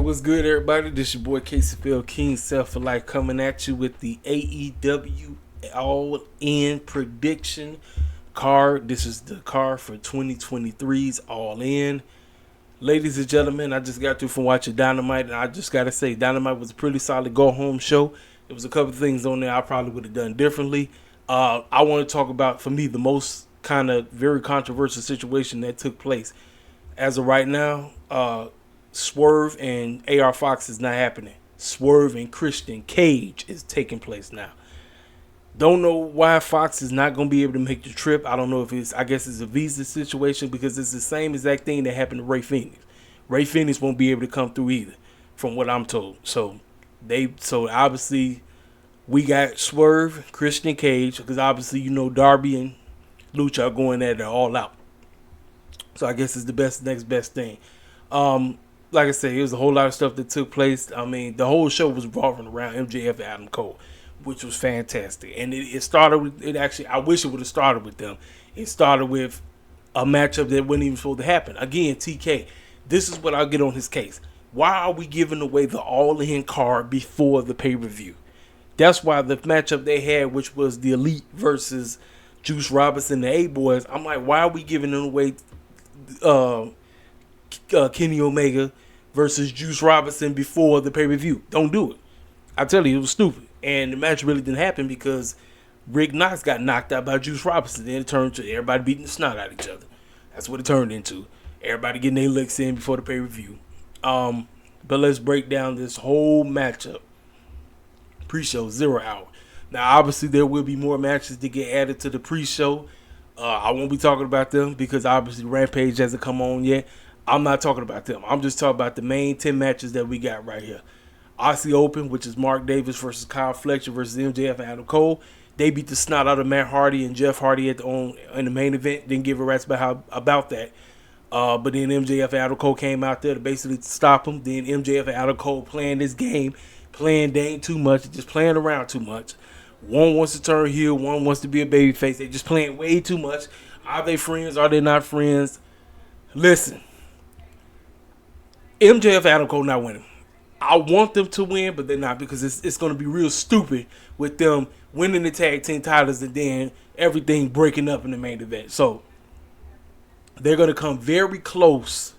what's good, everybody? This your boy KCPL King Self for Life coming at you with the AEW All-In prediction card. This is the card for 2023's All-In. Ladies and gentlemen, I just got through from watching Dynamite, and I just got to say, Dynamite was a pretty solid go-home show. There was a couple of things on there I probably would have done differently. I want to talk about, for me, the most kind of very controversial situation that took place. As of right now, Swerve and AR Fox is not happening. Swerve and Christian Cage is taking place now. Don't know why Fox is not going to be able to make the trip. I don't know if I guess it's a visa situation, because it's the same exact thing that happened to Ray Phoenix. Ray Phoenix won't be able to come through either, from what I'm told. So obviously we got Swerve, Christian Cage, because obviously, Darby and Lucha are going at it all out. So I guess it's the next best thing. Like I said, it was a whole lot of stuff that took place. I mean, the whole show was revolving around MJF and Adam Cole, which was fantastic. And it started with, I wish it would have started with them. It started with a matchup that wasn't even supposed to happen. Again, TK, this is what I'll get on his case. Why are we giving away the All-In card before the pay-per-view? That's why the matchup they had, which was the Elite versus Juice Robinson and the A-Boys, I'm like, why are we giving them away Kenny Omega versus Juice Robinson before the pay-per-view? Don't do it. I tell you, it was stupid. And the match really didn't happen because Rick Knox got knocked out by Juice Robinson. Then it turned to everybody beating the snot out of each other. That's what it turned into. Everybody getting their licks in before the pay-per-view. But let's break down this whole matchup. Pre-show, 0 hour. Now, obviously, there will be more matches to get added to the pre-show. I won't be talking about them because obviously Rampage hasn't come on yet. I'm not talking about them. I'm just talking about the main 10 matches that we got right here. Aussie Open, which is Mark Davis versus Kyle Fletcher versus MJF and Adam Cole. They beat the snot out of Matt Hardy and Jeff Hardy in the main event. Didn't give a rat's about that. But then MJF and Adam Cole came out there to basically stop them. Then MJF and Adam Cole playing this game, playing dang too much, just playing around too much. One wants to turn heel, one wants to be a babyface. They just playing way too much. Are they friends? Are they not friends? Listen, MJF and Adam Cole not winning. I want them to win, but they're not, because it's going to be real stupid with them winning the tag team titles and then everything breaking up in the main event. So they're going to come very close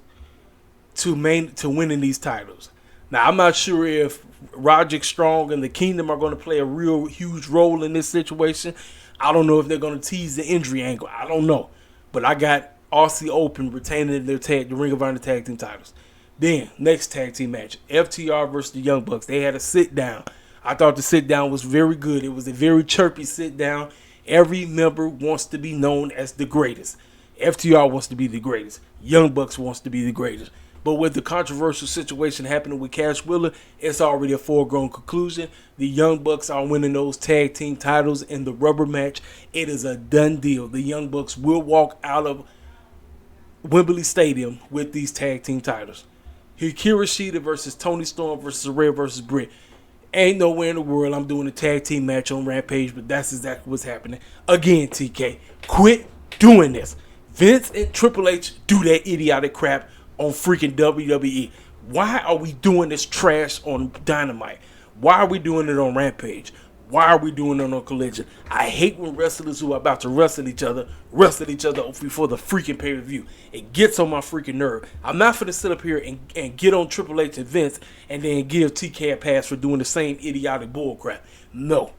to winning these titles. Now, I'm not sure if Roderick Strong and the Kingdom are going to play a real huge role in this situation. I don't know if they're going to tease the injury angle. I don't know. But I got Aussie Open retaining the Ring of Honor tag team titles. Then, next tag team match, FTR versus the Young Bucks. They had a sit-down. I thought the sit-down was very good. It was a very chirpy sit-down. Every member wants to be known as the greatest. FTR wants to be the greatest. Young Bucks wants to be the greatest. But with the controversial situation happening with Cash Wheeler, it's already a foregone conclusion. The Young Bucks are winning those tag team titles in the rubber match. It is a done deal. The Young Bucks will walk out of Wembley Stadium with these tag team titles. Hikaru Shida versus Tony Storm versus Rhea versus Britt. Ain't nowhere in the world I'm doing a tag team match on Rampage, but that's exactly what's happening. Again, TK, quit doing this. Vince and Triple H do that idiotic crap on freaking WWE. Why are we doing this trash on Dynamite? Why are we doing it on Rampage? Why are we doing it on Collision? I hate when wrestlers who are about to wrestle each other before the freaking pay-per-view. It gets on my freaking nerve. I'm not going to sit up here and get on Triple H and Vince and then give TK a pass for doing the same idiotic bullcrap. No.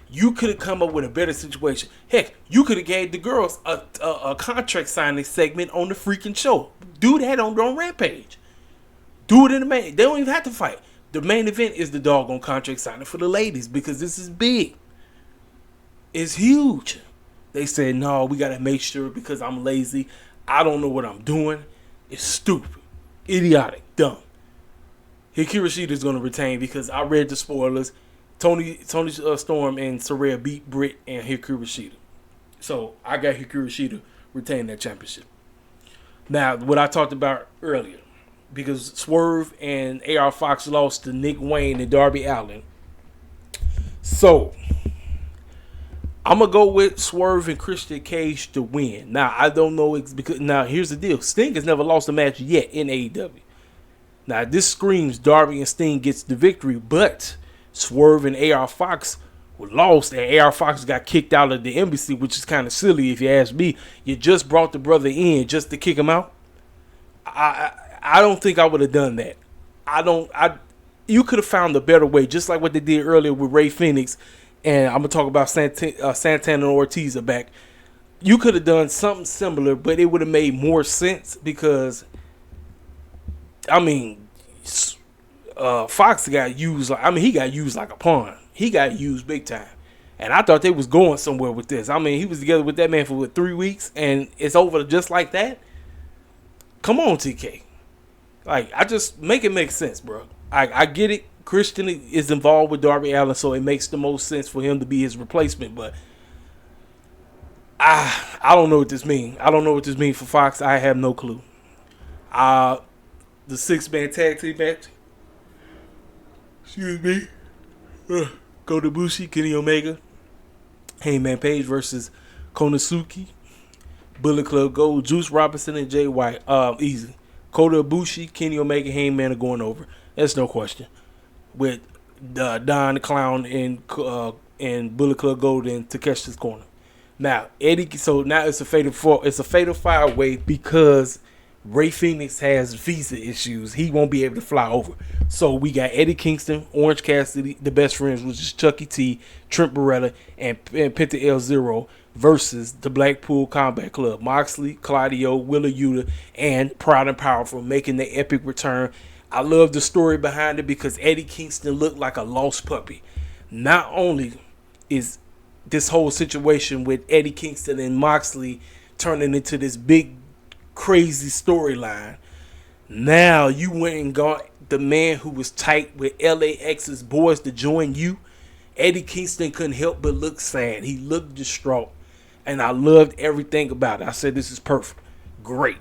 You could have come up with a better situation. Heck, you could have gave the girls a contract signing segment on the freaking show. Do that on Rampage. Do it in the main. They don't even have to fight. The main event is the doggone contract signing for the ladies, because this is big. It's huge. They said, no, we got to make sure, because I'm lazy. I don't know what I'm doing. It's stupid. Idiotic. Dumb. Hikaru Shida is going to retain, because I read the spoilers. Tony Storm and Saraya beat Britt and Hikaru Shida. So I got Hikaru Shida retain that championship. Now, what I talked about earlier, because Swerve and AR Fox lost to Nick Wayne and Darby Allin. So I'm going to go with Swerve and Christian Cage to win. Now, I don't know. Because now, here's the deal. Sting has never lost a match yet in AEW. Now, this screams Darby and Sting gets the victory, but Swerve and AR Fox were lost, and AR Fox got kicked out of the embassy, which is kind of silly if you ask me. You just brought the brother in just to kick him out. I don't think I would have done that. You could have found a better way, just like what they did earlier with Ray Phoenix, and I'm gonna talk about Santana and Ortiz are back. You could have done something similar, but it would have made more sense because, I mean, Fox got used. He got used like a pawn. He got used big time, and I thought they was going somewhere with this. I mean, he was together with that man for 3 weeks, and it's over just like that. Come on, TK. Like, I just make it make sense, bro. I get it. Christian is involved with Darby Allin, so it makes the most sense for him to be his replacement. But I don't know what this means. I don't know what this means for Fox. I have no clue. The 6-man tag team match. Excuse me. Kota Ibushi, Kenny Omega, Hangman Page versus Konosuke, Bullet Club Gold, Juice Robinson, and Jay White. Easy. Kota Ibushi, Kenny Omega, Hangman are going over. That's no question. With Don the Clown and Bullet Club Gold in Takeshi's corner. Now Eddie. So now it's a fatal 5-way because Ray Phoenix has visa issues. He won't be able to fly over. So we got Eddie Kingston, Orange Cassidy, the best friends, which is Chucky T, Trent Beretta, and Penta El Zero versus the Blackpool Combat Club. Moxley, Claudio, Willa Yuta, and Proud and Powerful making the epic return. I love the story behind it because Eddie Kingston looked like a lost puppy. Not only is this whole situation with Eddie Kingston and Moxley turning into this big crazy storyline, now you went and got the man who was tight with LAX's boys to join you. Eddie Kingston couldn't help but look sad. He looked distraught, and I loved everything about it. I said, this is perfect. Great.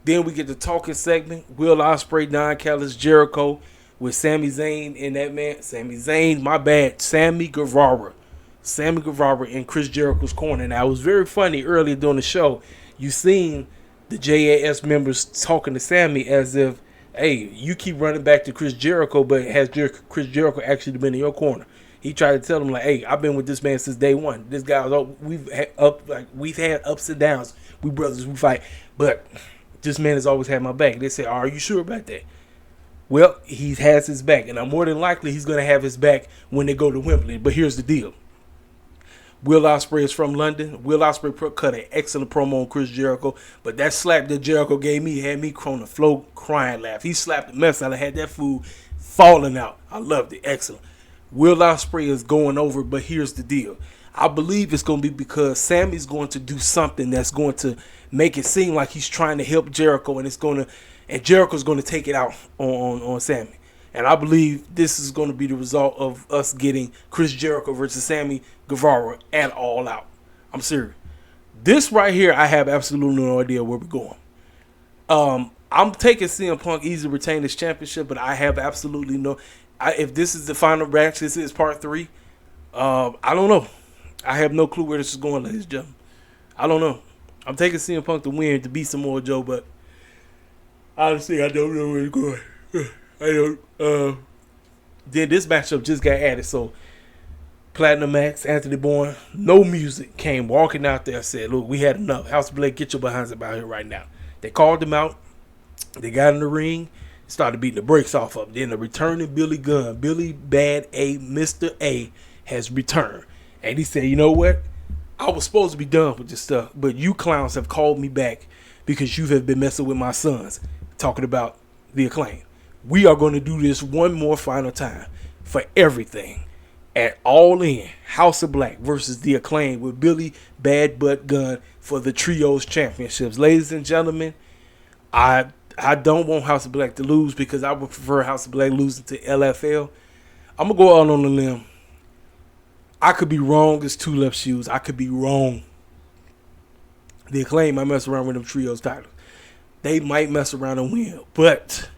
Then we get the talking segment. Will Ospreay, Don Callis, Jericho with Sami Zayn and that man. Sammy Guevara in Chris Jericho's corner. Now, it was very funny earlier during the show. You seen the JAS members talking to Sammy as if, hey, you keep running back to Chris Jericho, but has Chris Jericho actually been in your corner? He tried to tell them, like, hey, I've been with this man since day one. This guy, we've had ups and downs. We brothers, we fight. But this man has always had my back. They say, are you sure about that? Well, he has his back, and more than likely he's going to have his back when they go to Wembley. But here's the deal. Will Ospreay is from London. Will Ospreay cut an excellent promo on Chris Jericho, but that slap that Jericho gave me had me on the floor crying laugh. He slapped the mess out of had that fool falling out. I loved it. Excellent. Will Ospreay is going over, but here's the deal. I believe it's going to be because Sammy's going to do something that's going to make it seem like he's trying to help Jericho, and Jericho's going to take it out on Sammy. And I believe this is going to be the result of us getting Chris Jericho versus Sammy Guevara at All Out. I'm serious. This right here, I have absolutely no idea where we're going. I'm taking CM Punk easy to retain his championship, but I have absolutely no. If this is the final match, this is part 3. I don't know. I have no clue where this is going, ladies and gentlemen. I don't know. I'm taking CM Punk to win to beat Samoa Joe, but honestly, I don't know where it's going. I don't. Then this matchup just got added, so Platinum Max, Anthony Bourne, no music, came walking out there and said, look, we had enough. House of Blade, get your behinds about here right now. They called him out. They got in the ring, started beating the brakes off of him. Then the returning Billy Gunn, Billy Bad A, Mr. A, has returned. And he said, you know what? I was supposed to be done with this stuff, but you clowns have called me back because you have been messing with my sons. Talking about the Acclaim. We are going to do this one more final time for everything. At All In, House of Black versus the Acclaim with Billy Bad Butt Gunn for the Trios Championships. Ladies and gentlemen, I don't want House of Black to lose because I would prefer House of Black losing to LFL. I'm going to go out on a limb. I could be wrong as 2 left shoes. I could be wrong. The Acclaim might mess around with them Trios titles. They might mess around and win. But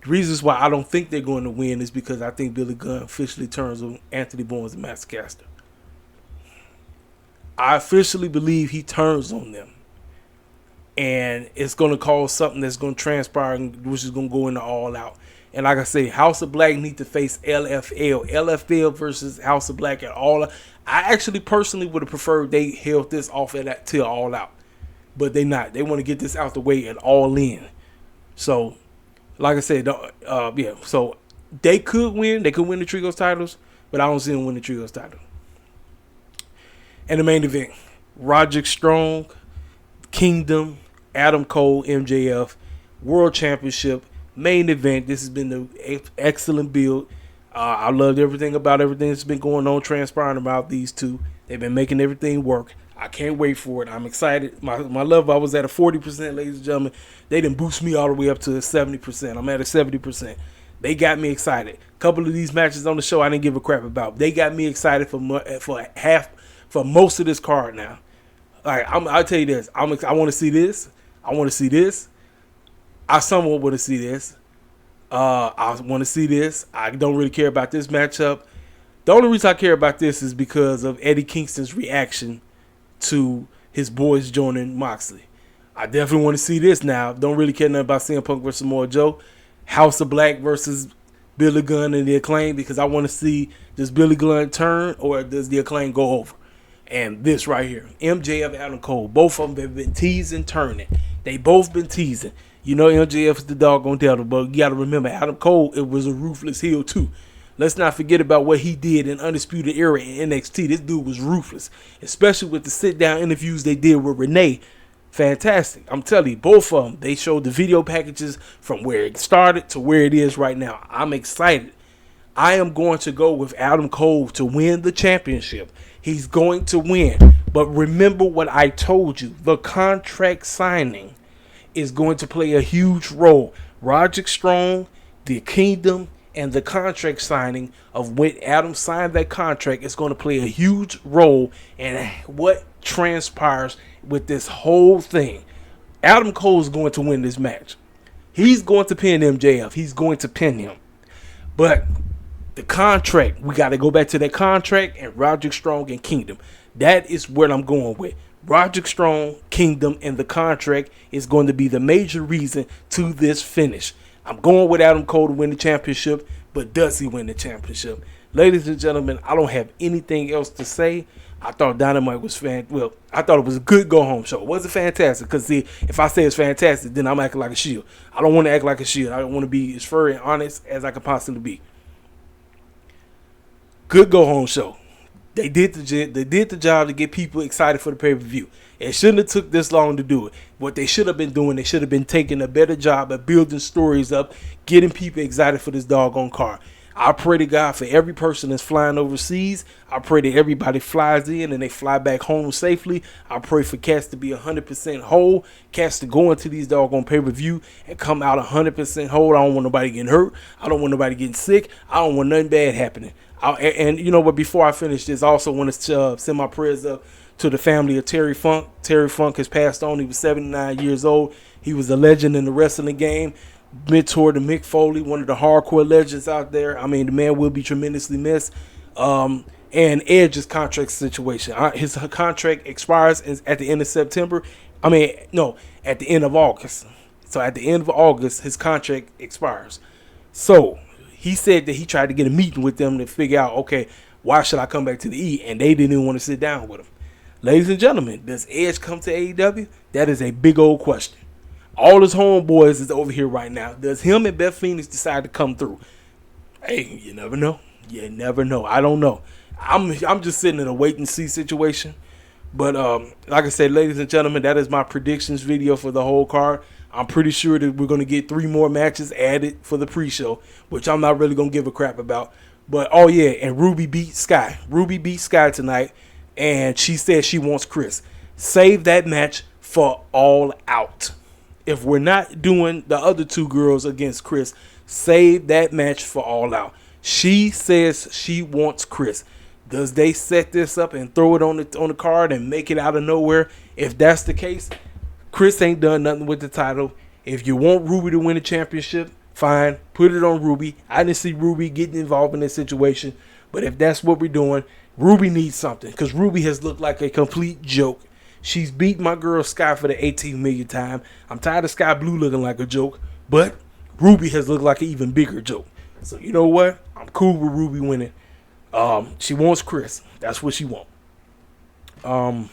the reasons why I don't think they're going to win is because I think Billy Gunn officially turns on Anthony Bourne as a Mastercaster. I officially believe he turns on them. and it's going to cause something that's going to transpire, which is going to go into All Out. And like I say, House of Black need to face LFL versus House of Black at All Out. I actually personally would have preferred they held this off at that till All Out, but they not. They want to get this out the way at All In. So, like I said, yeah. So they could win. They could win the Trios titles, but I don't see them win the Trios title. And the main event: Roderick Strong, Kingdom, Adam Cole, MJF, World Championship. Main event. This has been the excellent build. I loved everything that's been going on, transpiring about these two. They've been making everything work. I can't wait for it. I'm excited. My love, I was at a 40%, ladies and gentlemen. They didn't boost me all the way up to 70%. I'm at a 70%. They got me excited. A couple of these matches on the show I didn't give a crap about. They got me excited for most of this card now. Like I'll tell you this. I want to see this. I want to see this. I somewhat want to see this. I want to see this. I don't really care about this matchup. The only reason I care about this is because of Eddie Kingston's reaction to his boys joining Moxley. I definitely want to see this now. Don't really care nothing about CM Punk versus Samoa Joe. House of Black versus Billy Gunn and the Acclaim, because I want to see, does Billy Gunn turn or does the Acclaim go over? And this right here, MJF, Adam Cole, both of them have been teasing turning. They both been teasing. You know MJF is the doggone devil, but you got to remember Adam Cole, it was a ruthless heel too. Let's not forget about what he did in Undisputed Era in NXT. This dude was ruthless, especially with the sit-down interviews they did with Renee. Fantastic. I'm telling you, both of them, they showed the video packages from where it started to where it is right now. I'm excited. I am going to go with Adam Cole to win the championship. He's going to win. But remember what I told you. The contract signing is going to play a huge role. Roderick Strong, the Kingdom, and the contract signing of when Adam signed that contract is going to play a huge role in what transpires with this whole thing. Adam Cole is going to win this match. He's going to pin MJF. He's going to pin him. But the contract, we got to go back to that contract and Roderick Strong and Kingdom. That is what I'm going with. Roderick Strong, Kingdom, and the contract is going to be the major reason to this finish. I'm going with Adam Cole to win the championship, but does he win the championship? Ladies and gentlemen, I don't have anything else to say. I thought Dynamite was I thought it was a good go-home show. It wasn't fantastic, because see, if I say it's fantastic, then I'm acting like a shield. I don't want to act like a shield. I don't want to be as fair and honest as I could possibly be. Good go-home show. They did the job to get people excited for the pay-per-view. It shouldn't have took this long to do it. What they should have been doing, they should have been taking a better job at building stories up, getting people excited for this doggone card. I pray to God for every person that's flying overseas. I pray that everybody flies in and they fly back home safely. I pray for cats to be 100% whole. Cats to go into these doggone pay-per-view and come out 100% whole. I don't want nobody getting hurt. I don't want nobody getting sick. I don't want nothing bad happening. And you know what, before I finish this, I also want to send my prayers up to the family of Terry Funk. Terry Funk has passed on. He was 79 years old. He was a legend in the wrestling game. Mentor to Mick Foley, one of the hardcore legends out there. I mean, the man will be tremendously missed. And Edge's contract situation. His contract expires at the end of September. At the end of August. So at the end of August, his contract expires. So he said that he tried to get a meeting with them to figure out, okay, why should I come back to the E? And they didn't even want to sit down with him. Ladies and gentlemen, does Edge come to AEW? That is a big old question. All his homeboys is over here right now. Does him and Beth Phoenix decide to come through? Hey, you never know. You never know. I don't know. I'm just sitting in a wait and see situation. But like I said, ladies and gentlemen, that is my predictions video for the whole card. I'm pretty sure that we're going to get 3 more matches added for the pre-show, which I'm not really going to give a crap about. But, oh yeah, and Ruby beat Sky. Ruby beat Sky tonight, and she said she wants Chris. Save that match for All Out. If we're not doing the other 2 girls against Chris, save that match for All Out. She says she wants Chris. Does they set this up and throw it on the card and make it out of nowhere? If that's the case, Chris ain't done nothing with the title. If you want Ruby to win the championship, fine, put it on Ruby. I didn't see Ruby getting involved in this situation, but if that's what we're doing, Ruby needs something, because Ruby has looked like a complete joke. She's beat my girl Sky for the 18th millionth time. I'm tired of Sky Blue looking like a joke, but Ruby has looked like an even bigger joke. So you know what? I'm cool with Ruby winning. She wants Chris. That's what she wants. I'm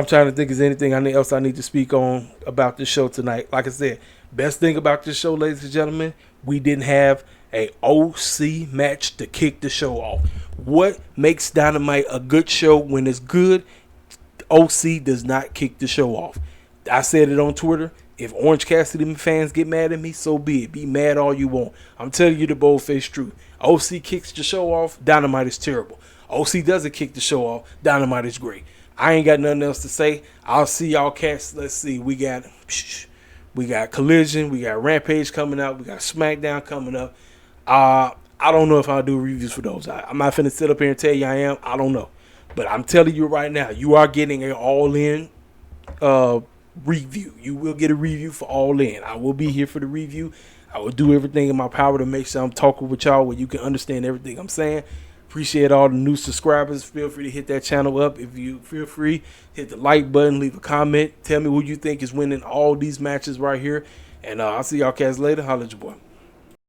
trying to think, is there anything else I need to speak on about this show tonight? Like I said, best thing about this show, ladies and gentlemen, we didn't have a OC match to kick the show off. What makes Dynamite a good show when it's good? OC does not kick the show off. I said it on Twitter. If Orange Cassidy fans get mad at me, so be it. Be mad all you want. I'm telling you the bold-faced truth. OC kicks the show off, Dynamite is terrible. OC doesn't kick the show off, Dynamite is great. I ain't got nothing else to say. I'll see y'all cats. Let's see. We got Collision. We got Rampage coming up. We got SmackDown coming up. I don't know if I'll do reviews for those. I'm not finna sit up here and tell you I am. I don't know. But I'm telling you right now, you are getting an all-in review. You will get a review for All In. I will be here for the review. I will do everything in my power to make sure I'm talking with y'all where you can understand everything I'm saying. Appreciate all the new subscribers. Feel free to hit that channel up. If you feel free, hit the like button, leave a comment. Tell me who you think is winning all these matches right here. And I'll see y'all cats later. Holla at your boy.